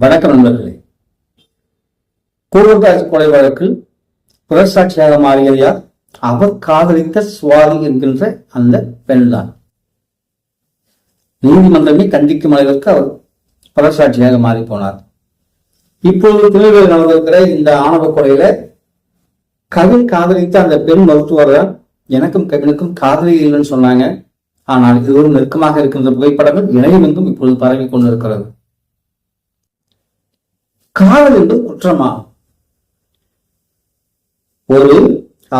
வணக்கம் நண்பர்களே. கூடுதல் கொலை வழக்கு புறசாட்சியாக மாறியது யார்? அவர் காதலித்த சுவாதி என்கின்ற அந்த பெண் தான். நீதிமன்றமே கண்டிக்கும் அளவிற்கு அவர் புறசாட்சியாக மாறி போனார். இப்பொழுது திருநெல்வேலி நடந்திருக்கிற இந்த ஆணவ கொலையில கவின் காதலித்த அந்த பெண் மருத்துவர் தான் எனக்கும் கவினுக்கும் காதலி இல்லைன்னு சொன்னாங்க. ஆனால் இது ஒரு நெருக்கமாக இருக்கின்ற புகைப்படங்கள் இணையமெங்கும் இப்பொழுது பரவி கொண்டிருக்கிறது. காதல் என்பது குற்றமா? ஒரு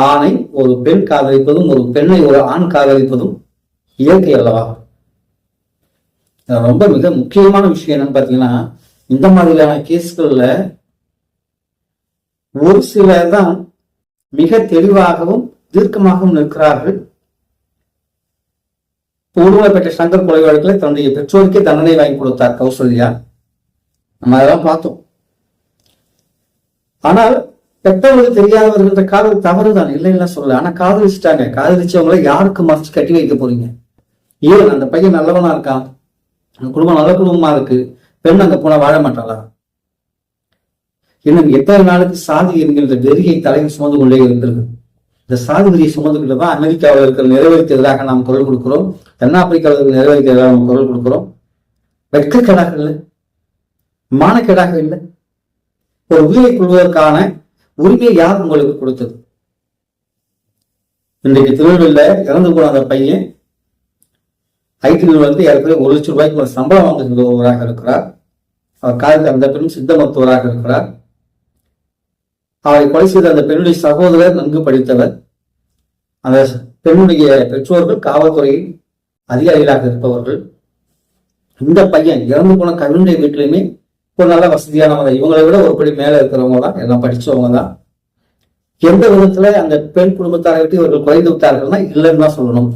ஆணை ஒரு பெண் காதலிப்பதும் ஒரு பெண்ணை ஒரு ஆண் காதலிப்பதும் இயற்கை அல்லவா? ரொம்ப மிக முக்கியமான விஷயம் என்னன்னு பாத்தீங்கன்னா, இந்த மாதிரியான கேஸ்கள்ல ஒரு சிலர் தான் மிக தெளிவாகவும் தீர்க்கமாகவும் நிற்கிறார்கள். உடுமலை பெற்ற சங்கர் கொலை வழக்கில் தன்னுடைய பெற்றோருக்கே தண்டனை வாங்கி கொடுத்தார் கௌசல்யா. நம்ம அதெல்லாம் பார்த்தோம். ஆனால் பெற்றவங்களுக்கு தெரியாதவர்கள்ன்ற காதல் தவறுதான், இல்லை சொல்ல. ஆனா காதலிச்சுட்டாங்க. காதலிச்சவங்களை யாருக்கு மறைச்சு கட்டி வைக்க போறீங்க? ஏன் அந்த பையன் நல்லவனா இருக்கான், அந்த குடும்பம் நல்ல குடும்பமா இருக்கு, பெண் அங்க போனா வாழ மாட்டாளா? இன்னும் எத்தனை நாளுக்கு சாதி என்கின்ற வெறியை தலையில் சுமந்து கொண்டே இருக்கிறது. இந்த சாதி வெறியை சுமந்துகிட்டு தான் அமெரிக்காவில் இருக்கிற நிறைவேறிக்கு எதிராக நாம் குரல் கொடுக்கிறோம், தென்னாப்பிரிக்காவில் இருக்கிற நிறைவேறிக்கு எதிராக நாம் குரல் கொடுக்கிறோம். வெட்கக்கேடாக இல்லை, மானக்கேடாக இல்லை. ஒரு உயிரை கொள்வதற்கான உரிமையை யார் உங்களுக்கு கொடுத்தது? இன்றைக்கு திருநெல்வேலியில இறந்து போன அந்த பையன் ஐடி நிறுவனத்தில் ஏற்கனவே 1 லட்சம் ரூபாய்க்கு ஒரு சம்பளம் வாங்குகிறவராக இருக்கிறார். அவர் காலத்தில் அந்த பெண் சித்த மருத்துவராக இருக்கிறார். அவரை கொலை செய்த அந்த பெண்ணுடைய சகோதரர் நன்கு படித்தவர். அந்த பெண்ணுடைய பெற்றோர்கள் காவல்துறையில் அதிகாரிகளாக இருப்பவர்கள். இந்த பையன் இறந்து போன கவினுடைய வீட்டிலுமே ஒரு நல்ல வசதியானவங்க, இவங்களை விட ஒரு படி மேல இருக்கிறவங்க தான், எல்லாம் படிச்சவங்க தான். எந்த விதத்துல அந்த பெண் குடும்பத்தாரை விட்டு இவர்கள் குறைந்து விட்டார்கள்னா இல்லைன்னு தான் சொல்லணும்.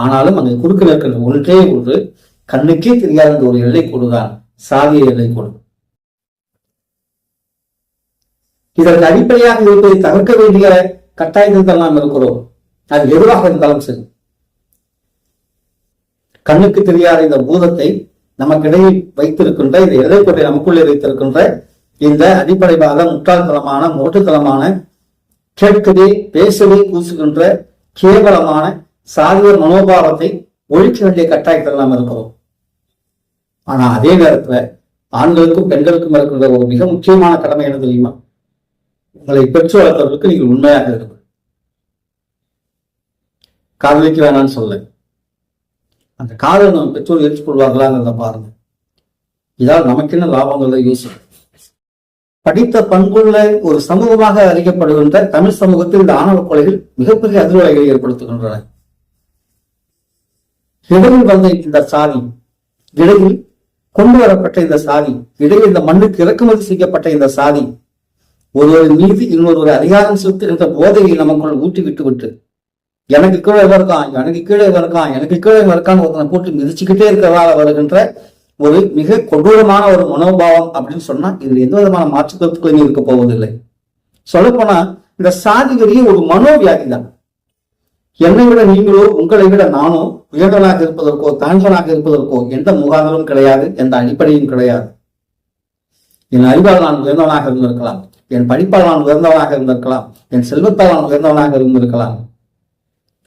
ஆனாலும் அங்கே குறுக்க இருக்கிற ஒன்றே ஒன்று, கண்ணுக்கே தெரியாத ஒரு எல்லை கூடுதான் சாதிய எல்லை கூடு. இதற்கு அடிப்படையாக இருப்பதை தவிர்க்க வேண்டிய கட்டாயத்தில் நாம் இருக்கிறோம். அது எதுவாக இருந்தாலும் சரி, கண்ணுக்கு தெரியாத இந்த பூதத்தை நமக்கிடையே வைத்திருக்கின்ற, இந்த எல்லைக்கோட்டை நமக்குள்ளே வைத்திருக்கின்ற இந்த அடிப்படைவாத முட்டாள்தனமான மோட்டுத்தனமான கேட்கவே பேசவே கூசுகின்ற கேவலமான சாதிய மனோபாவத்தை ஒழிக்க வேண்டிய கட்டாயத்தில் நாம் இருக்கிறோம். ஆனா அதே நேரத்துல ஆண்களுக்கும் பெண்களுக்கும் இருக்கின்ற ஒரு மிக முக்கியமான கடமை என்ன தெரியுமா? உங்களை பெற்று வளர்த்தவர்களுக்கு நீங்கள் உண்மையாக இருக்கும். காதலிக்க வேணான்னு சொல்ல, அந்த காதல் நம்ம பெற்றோர் ஏற்றுக்கொள்வார்களாங்கிறத பாருங்க. இதால் நமக்கு என்ன லாபங்கிறத யோசிக்கும். படித்த பண்புள்ள ஒரு சமூகமாக அறியப்படுகின்ற தமிழ் சமூகத்தில் இந்த ஆணவ கொலைகள் மிகப்பெரிய அதிர்வலைகளை ஏற்படுத்துகின்றன. இடையில் வந்த இந்த சாதி, இடையில் கொண்டு வரப்பட்ட இந்த சாதி, இடையில் இந்த மண்ணுக்கு இறக்குமதி செய்யப்பட்ட இந்த சாதி ஒருவரின் மீது இன்னொரு அதிகாரம் செலுத்துகின்ற போதையை நமக்குள் ஊட்டி விட்டு எனக்கு கீழே இருக்கான், எனக்கு கீழே இருக்கான், எனக்கு கீழே இருக்கான்னு ஒருத்தனை போட்டு மிதிச்சுக்கிட்டே இருக்கிறதால வருகின்ற ஒரு மிக கொடூரமான ஒரு மனோபாவம் அப்படின்னு சொன்னா இதுல எந்த விதமான மாற்று கருத்துக்களுமே இருக்க போவதில்லை. சொல்லப்போனா இந்த சாதி வெறிய ஒரு மனோவியாதி தான். என்னை விட நீங்களோ, உங்களை விட நானோ உயர்ந்தவனாக இருப்பதற்கோ தாழ்ந்தவனாக இருப்பதற்கோ எந்த முகாந்திரமும் கிடையாது, எந்த அடிப்படையும் கிடையாது. என் அறிவால் நான் உயர்ந்தவனாக இருந்திருக்கலாம், என் படிப்பால் நான் உயர்ந்தவனாக இருந்திருக்கலாம், என் செல்வத்தால் நான் உயர்ந்தவனாக இருந்திருக்கலாம்.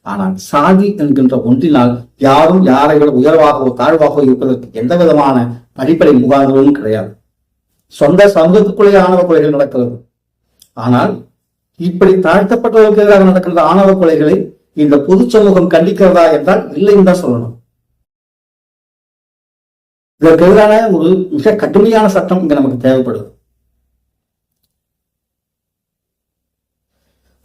ஆனால் சாதி என்கின்ற ஒன்றினால் யாரும் யாரை விட உயர்வாகவோ தாழ்வாகவோ இருப்பதற்கு எந்த விதமான அடிப்படை முகாந்திரமும் கிடையாது. சொந்த சமூகத்துக்குள்ளே ஆணவ கொலைகள் நடக்கிறது. ஆனால் இப்படி தாழ்த்தப்பட்டவர்களுக்கு எதிராக நடக்கின்ற ஆணவ கொலைகளை இந்த பொது சமூகம் கண்டிக்கிறதா என்றால் இல்லைன்னு தான் சொல்லணும். இதற்கு எதிரான ஒரு மிக கடுமையான சட்டம் இங்க நமக்கு தேவைப்படுது.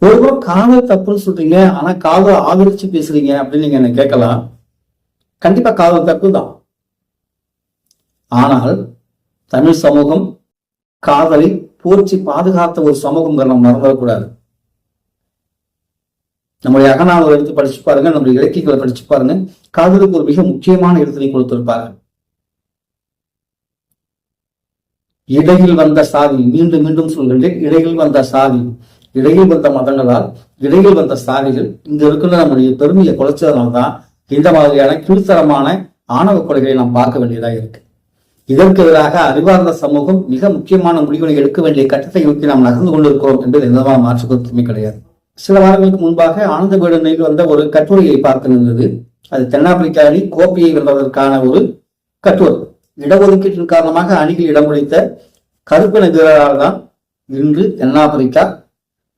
ஒருபுறம் காதல் தப்புன்னு சொல்றீங்க, ஆனா காதல் ஆதரிச்சு பேசுறீங்க அப்படின்னு நீங்க என்ன கேட்கலாம். கண்டிப்பா காதல் தப்பு தான். ஆனால் தமிழ் சமூகம் காதலை போற்றி பாதுகாத்த ஒரு சமூகம் நம்ம மறந்துடக்கூடாது. நம்முடைய அகநாவலை எடுத்து படிச்சு பாருங்க, நம்முடைய இலக்கியங்களை படிச்சு பாருங்க, காதலுக்கு ஒரு மிக முக்கியமான இடத்தினை கொடுத்திருப்பாங்க. இடையில் வந்த சாதி, மீண்டும் மீண்டும் சொல்கின்றேன், இடையில் வந்த சாதி, இடையில் வந்த மதங்களால், இடையில் வந்த சாதிகள் இங்க இருக்கிற நம்முடைய பெருமையை குலைச்சதுனால்தான் இந்த மாதிரியான கீழ்த்தரமான ஆணவ கொலைகளை நாம் பார்க்க வேண்டியதாக இருக்கு. இதற்கு எதிராக அறிவார்ந்த சமூகம் மிக முக்கியமான முடிவுகளை எடுக்க வேண்டிய கட்டத்தை நோக்கி நாம் நகர்ந்து கொண்டிருக்கிறோம் என்பது எந்த மாற்று கருத்துமே கிடையாது. சில வாரங்களுக்கு முன்பாக ஆனந்த விகடனில் வந்த ஒரு கட்டுரையை பார்க்க இருந்தது. அது தென்னாப்பிரிக்க அணி கோப்பையை வெல்வதற்கான ஒரு கட்டுரை. இடஒதுக்கீட்டின் காரணமாக அணியில் இடம் பிடித்த கருப்பின வீரரால் தான் இன்று தென்னாப்பிரிக்கா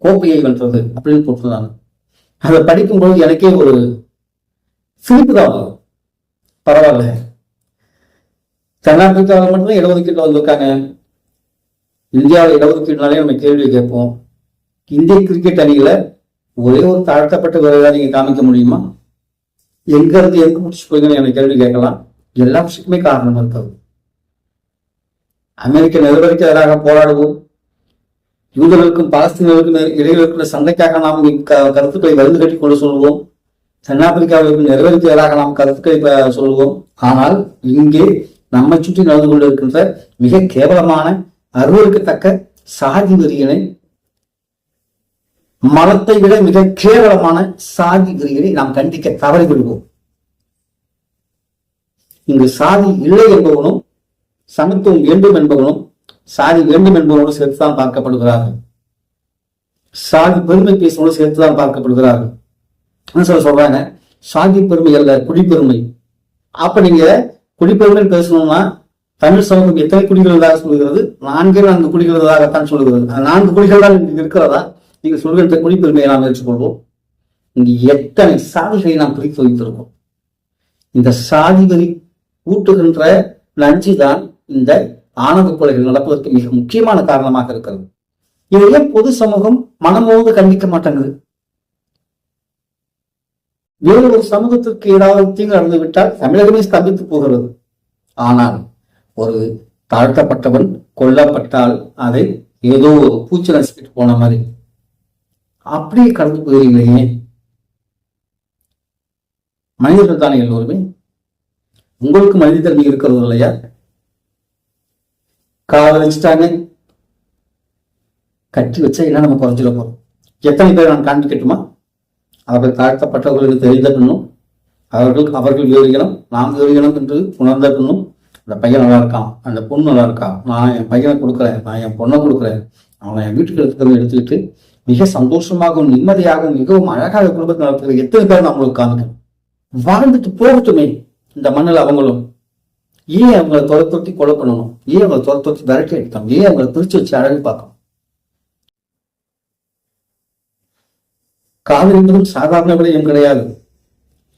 கோப்பையை வென்றது அப்படின்னு போட்டுருந்தாங்க. அதை படிக்கும்போது எனக்கே ஒரு சிரிப்பு தான் வரும். பரவாயில்ல, தென்னாப்பிரிக்காவில் மட்டும்தான் இடஒதுக்கீட்டில் வந்திருக்காங்க, இந்தியாவில் இடஒதுக்கீடுனாலே நம்ம கேள்வி கேட்போம். இந்திய கிரிக்கெட் அணியில ஒரே ஒரு தாழ்த்தப்பட்ட வீரரை நீங்க காமிக்க முடியுமா? எங்க இருந்து எங்க முடிச்சு போய்ங்கன்னு எனக்கு கேள்வி கேட்கலாம். எல்லா விஷயக்குமே காரணம் இருக்கிறது. அமெரிக்க நிறுவனத்துக்கு எதிராக போராடுவோம், யூதர்களுக்கும் பாலஸ்தீனர்களுக்கும் இடையில் இருக்கிற சண்டைக்காக நாம் கருத்துக்களை வருந்து கட்டி கொண்டு சொல்லுவோம். தென்னாப்பிரிக்காவிற்கு நிறுவனத்துக்கு எதிராக நாம் கருத்துக்களை சொல்லுவோம். ஆனால் இங்கே நம்மை சுற்றி நடந்து கொண்டிருக்கின்ற மிக கேவலமான அருவருக்கத்தக்க சாதி வெறியினை, மதத்தை விட மிக கேவலமான சாதி வெறியினை நாம் கண்டிக்க தவறிவிடுவோம். இங்கு சாதி இல்லை என்பவனும் சமத்துவம் வேண்டும் என்பவனும் சாதி வேண்டும் என்பவனோடு சேர்த்துதான் பார்க்கப்படுகிறார்கள். சாதி பெருமை பேசுவதோடு சேர்த்துதான் பார்க்கப்படுகிறார்கள். சொல்றாங்க சாதி பெருமை அல்ல குடிப்பெருமை. அப்ப நீங்க குடிப்பெருமை பேசணும்னா தமிழ் சமூகம் எத்தனை குடிகள் இருந்ததாக சொல்லுகிறது? 4 குடிகள் இருந்ததாகத்தான் சொல்லுகிறது. 4 குடிகள் தான் இருக்கிறதா? நீங்க சொல்கின்ற குடிப்பெருமையை நாம் ஏற்றுக்கொள்வோம். இங்கு எத்தனை சாதிகளை நாம் பிரித்து வைத்திருக்கோம். இந்த சாதி வரி ஊட்டுகின்ற நஞ்சுதான் இந்த ஆணவ கொலைகள் நடப்பதற்கு மிக முக்கியமான காரணமாக இருக்கிறது. இதையே பொது சமூகம் மனமோது கண்டிக்க மாட்டேங்குது. வேறு ஒரு சமூகத்திற்கு ஏதாவது தீங்கு நடந்து விட்டால் தமிழகமே ஸ்தம்பித்து போகிறது. ஆனால் ஒரு தாழ்த்தப்பட்டவன் கொல்லப்பட்டால் அதை ஏதோ ஒரு பூச்சி நசுக்கிட்டு போன மாதிரி அப்படியே கடந்து போகிறீங்களே. மனிதர்கள் தானே எல்லோருமே. உங்களுக்கு மனித தன்மை இருக்கிறது இல்லையா? காதலிச்சுட்டாங்க, கட்டி வச்சா என்ன நம்ம குறைஞ்சிட போறோம்? எத்தனை பேர் நான் காண்பிக்கட்டுமா? அவர்கள் தாழ்த்தப்பட்டவர்களுக்கு தெரிந்த பின்னும் அவர்கள் விவரிக்கணும், நாம் விவரிக்கணும் என்று உணர்ந்த பின்னும் அந்த பையன் நல்லா இருக்கான், அந்த பொண்ணு நல்லா இருக்கா, நான் என் பையனை கொடுக்குறேன், நான் என் பொண்ணை கொடுக்குறேன், அவனை என் வீட்டுக்கு எடுத்துக்கிட்டு மிக சந்தோஷமாகவும் நிம்மதியாகவும் மிகவும் அழகாக குடும்பத்தை நடத்துகிற எத்தனை பேர் நம்மளுக்கு காமிக்கணும். வாழ்ந்துட்டு போகட்டுமே இந்த மண்ணில். அவங்களும் ஏன் அவங்களை துரத்தி கொலை பண்ணணும்? ஏன் அவங்களை துரத்தி விரட்டி எடுக்கணும்? ஏன் அவங்களை பிரிச்சு வச்சு அழகு பார்க்கணும்? காதல் என்பதும் சாதாரண விடயம் கிடையாது.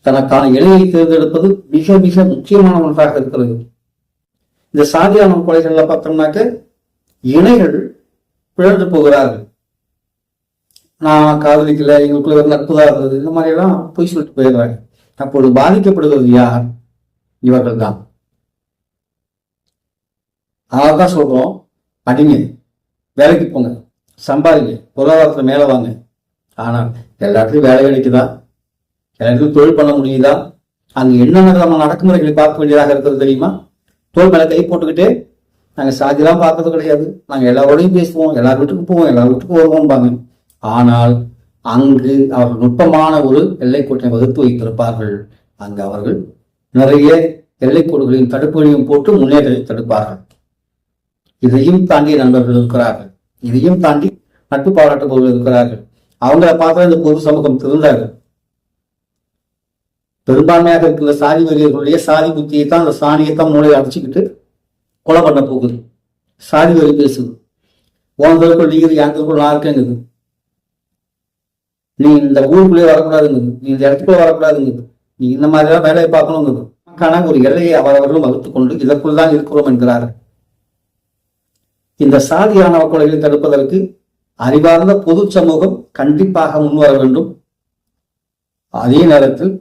தனக்கான இணையை தேர்ந்தெடுப்பது மிக மிக முக்கியமான ஒன்றாக இருக்கிறது. இந்த சாதியான கொலைகள்ல பார்த்தோம்னாக்க இணைகள் பிழந்து போகிறார்கள். நான் காதலிக்கல, எங்களுக்குள்ள நட்புதான் இருந்தது, இந்த மாதிரி எல்லாம் பொய் சொல்லிட்டு போயிடுறாங்க. அப்போது பாதிக்கப்படுகிறது யார்? இவர்கள் தான். அதான் சொல்றோம், படிங்க, வேலைக்கு போங்க, சம்பாதிங்க, பொருளாதாரத்துல மேல வாங்க. ஆனால் எல்லா இடத்துலையும் வேலை கிடைக்குதா? எல்லா இடத்துலையும் தொழில் பண்ண முடியுதா? அங்க என்னென்ன நம்ம நடக்குமுறைகளை பார்க்க வேண்டியதாக இருக்கிறது தெரியுமா? தோல் மேல கை போட்டுக்கிட்டே நாங்க சாதிலாம் பார்க்கறது கிடையாது, நாங்க எல்லாரோடையும் பேசுவோம், எல்லார் வீட்டுக்கு போவோம், எல்லார் வீட்டுக்கும் வருவோம்பாங்க. ஆனால் அங்கு அவர்கள் நுட்பமான ஒரு எல்லைக்கோட்டை வகுத்து வைத்திருப்பார்கள். அங்கு அவர்கள் நிறைய எல்லைக்கோடுகளின் தடுப்புகளையும் போட்டு முன்னேற்றத்தை தடுப்பார்கள். இதையும் தாண்டி நண்பர்கள் இருக்கிறார்கள், இதையும் தாண்டி நட்பு பாராட்டுபவர்கள் இருக்கிறார்கள். அவங்கள பார்த்தா இந்த பொது சமூகம் திருந்தார்கள். பெரும்பான்மையாக இருக்கிற சாதி வெறியர்களுடைய சாதி புத்தியை தான், அந்த சாணியைத்தான் மூளையை அடைச்சிக்கிட்டு கொலை பண்ண போகுது. சாதி வெறி பேசுது. உனக்குள் நீங்க எங்களுக்குள் நான் இருக்கேங்குது, நீ இந்த ஊருக்குள்ளே வரக்கூடாதுங்குது, நீ இந்த இடத்துக்குள்ள வரக்கூடாதுங்குது, நீ இந்த மாதிரிலாம் வேலையை பார்க்கணுங்குது. ஆனால் ஒரு எல்லையை அவரவர்களும் வகுத்துக் கொண்டு இதற்குள் தான் இருக்கிறோம் என்கிறார்கள். இந்த சாதியான கொலைகளை தடுப்பதற்கு அறிவார்ந்த பொது சமூகம் கண்டிப்பாக முன்வர வேண்டும். அதே நேரத்தில்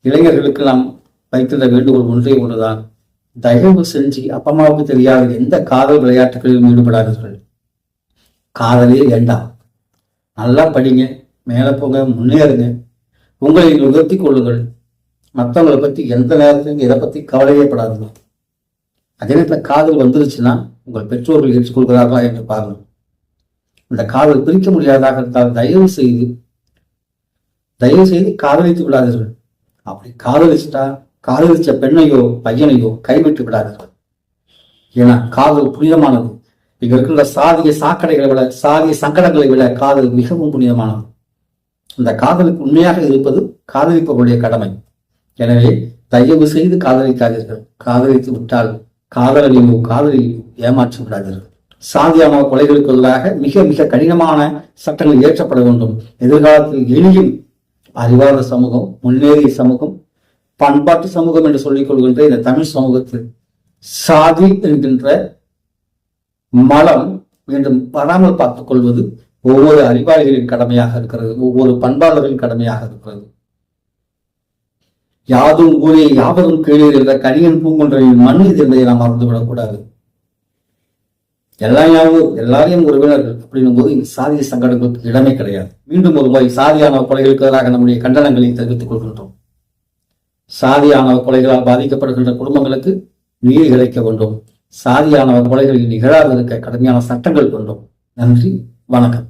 இளைஞர்களுக்கு நாம் வைத்திருந்த வேண்டுகோள் ஒன்றே ஒன்றுதான், தயவு செஞ்சு அப்பா அம்மாவுக்கு தெரியாத எந்த காதல் விளையாட்டுகளிலும் ஈடுபடாதீர்கள். காதலே வேண்டாம். நல்லா படிங்க, மேலே போங்க, முன்னேறுங்க, உங்களை உயர்த்தி கொள்ளுங்கள். மற்றவங்களை பத்தி எந்த நேரத்திலும் இதை பத்தி கவலையே படாதுங்க. அதே நேரத்தில் காதல் வந்துருச்சுன்னா உங்கள் பெற்றோர்கள் ஏற்றுக்கொள்கிறார்களா என்று பாருங்கள். இந்த காதல் பிரிக்க முடியாதாக இருந்தால் தயவு செய்து காதலித்து விடாதீர்கள். அப்படி காதலிச்ச பெண்ணையோ பையனையோ கைவிட்டு விடாதீர்கள். ஏன்னா காதல் புனிதமானது. இங்க இருக்கின்ற சாதிய சாக்கடைகளை விட, சாதிய சங்கடங்களை விட காதல் மிகவும் புனிதமானது. இந்த காதலுக்கு உண்மையாக இருப்பது காதலிப்பவர்களுடைய கடமை. எனவே தயவு செய்து காதலிக்காதீர்கள். காதலித்து விட்டால் காதலில் ஏமாற்றி விடாதீர்கள். சாதியான கொலைகளுக்கு எதிராக மிக மிக கடினமான சட்டங்கள் இயற்றப்பட வேண்டும். எதிர்காலத்தில் எளியும் அறிவார்ந்த சமூகம், முன்னேறிய சமூகம், பண்பாட்டு சமூகம் என்று சொல்லிக் கொள்கின்ற இந்த தமிழ் சமூகத்தில் சாதி என்கின்ற மலம் மீண்டும் வராமல் பார்த்துக் கொள்வது ஒவ்வொரு அறிவாளிகளின் கடமையாக இருக்கிறது, ஒவ்வொரு பண்பாளர்களின் கடமையாக இருக்கிறது. யாதும் ஊரே யாவரும் கீழே என்ற கணியன் பூங்கொன்றையின் மண் இது என்பதை நாம் மறந்துவிடக்கூடாது. எல்லாரையும் உறவினர்கள் அப்படின்னும் போது சாதிய சங்கடங்களுக்கு இடமே கிடையாது. மீண்டும் ஒரு முறை சாதியான கொலைகளுக்கு எதிராக நம்முடைய கண்டனங்களை தெரிவித்துக் கொள்கின்றோம். சாதியான கொலைகளால் பாதிக்கப்படுகின்ற குடும்பங்களுக்கு நீதி கிடைக்க வேண்டும். சாதியான கொலைகளில் நிகழாதிருக்க கடுமையான சட்டங்கள் வேண்டும். நன்றி, வணக்கம்.